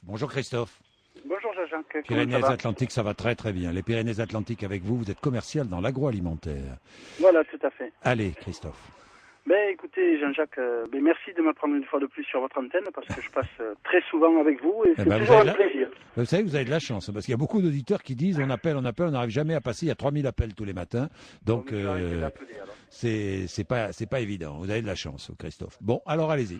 Bonjour Christophe. Bonjour Jean-Jacques. Pyrénées-Atlantiques, ça va très très bien. Les Pyrénées-Atlantiques avec vous, vous êtes commercial dans l'agroalimentaire. Voilà, tout à fait. Allez Christophe. Écoutez Jean-Jacques, merci de me prendre une fois de plus sur votre antenne parce que je passe très souvent avec vous et c'est toujours un plaisir. Vous savez, vous avez de la chance parce qu'il y a beaucoup d'auditeurs qui disent on appelle, on n'arrive jamais à passer. Il y a 3000 appels tous les matins. Donc c'est pas évident. Vous avez de la chance Christophe. Bon, alors allez-y.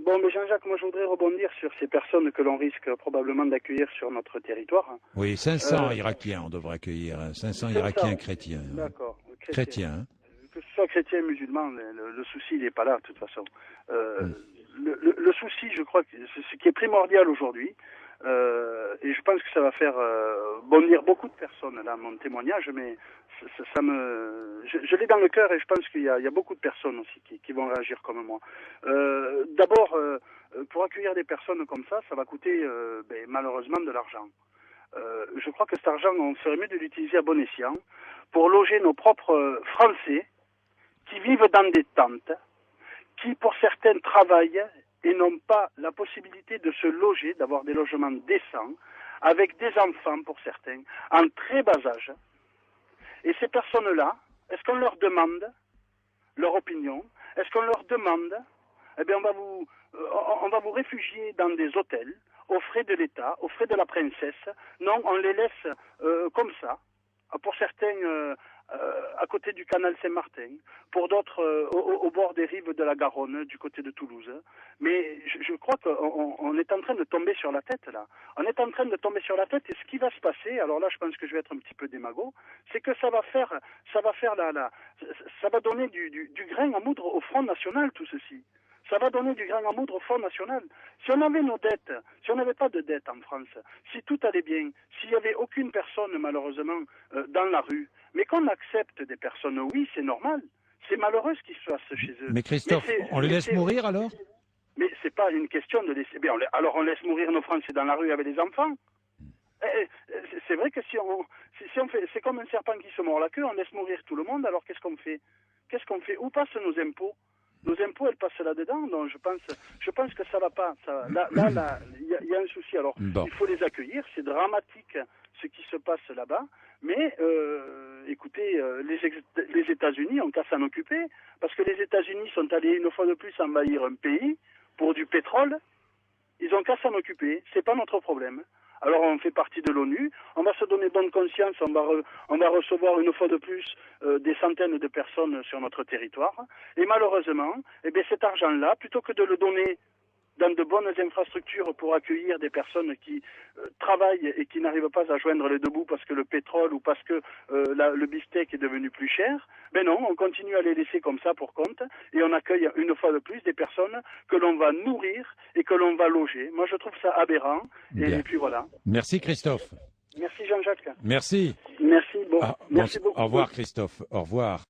Bon, mais Jean-Jacques, moi je voudrais rebondir sur ces personnes que l'on risque probablement d'accueillir sur notre territoire. Oui, 500 Irakiens on devrait accueilir. 500 Irakiens chrétiens. D'accord. Chrétiens. Que ce soit chrétien ou musulman, le souci il n'est pas là de toute façon. Le souci, je crois que ce qui est primordial aujourd'hui, et je pense que ça va faire bondir beaucoup de personnes là, mon témoignage, mais je l'ai dans le cœur et je pense qu'il y a beaucoup de personnes aussi qui vont réagir comme moi. D'abord, pour accueillir des personnes comme ça va coûter malheureusement de l'argent. Je crois que cet argent, on ferait mieux de l'utiliser à bon escient pour loger nos propres Français qui vivent dans des tentes, qui pour certains travaillent et n'ont pas la possibilité de se loger, d'avoir des logements décents, avec des enfants pour certains, en très bas âge. Et ces personnes-là, est-ce qu'on leur demande leur opinion? Est-ce qu'on leur demande, on va vous réfugier dans des hôtels, aux frais de l'État, aux frais de la princesse? Non, on les laisse comme ça. Pour certains, à côté du canal Saint-Martin, pour d'autres au bord des rives de la Garonne, du côté de Toulouse. Mais je crois qu'on est en train de tomber sur la tête, là. On est en train de tomber sur la tête, et ce qui va se passer, alors là, je pense que je vais être un petit peu démago, c'est que ça va donner du grain à moudre au Front National, tout ceci. Ça va donner du grain à moudre au Front National. Si on avait nos dettes, si on n'avait pas de dettes en France, si tout allait bien, s'il n'y avait aucune personne, malheureusement, dans la rue, mais qu'on accepte des personnes, oui, c'est normal. C'est malheureux ce qui se passe chez eux. Mais Christophe, on les laisse mourir alors? Mais c'est pas une question de laisser... alors on laisse mourir nos Français dans la rue avec les enfants. C'est vrai que si on fait... C'est comme un serpent qui se mord la queue, on laisse mourir tout le monde, alors qu'est-ce qu'on fait? Où passent nos impôts? Nos impôts, elles passent là-dedans, donc je pense que ça va pas. Là, il y a un souci. Alors, Il faut les accueillir. C'est dramatique ce qui se passe là-bas. Mais, écoutez, les États-Unis ont qu'à s'en occuper, parce que les États-Unis sont allés une fois de plus envahir un pays pour du pétrole. Ils ont qu'à s'en occuper. C'est pas notre problème. Alors on fait partie de l'ONU, on va se donner bonne conscience, on va recevoir une fois de plus des centaines de personnes sur notre territoire. Et malheureusement, cet argent-là, plutôt que de le donner dans de bonnes infrastructures pour accueillir des personnes qui travaillent et qui n'arrivent pas à joindre les deux bouts parce que le pétrole ou parce que le beefsteak est devenu plus cher, non, on continue à les laisser comme ça pour compte et on accueille une fois de plus des personnes que l'on va nourrir et que l'on va loger. Moi, je trouve ça aberrant. Et puis voilà. Merci Christophe. Merci Jean-Jacques. Merci. Merci, merci beaucoup. Au revoir Christophe. Au revoir.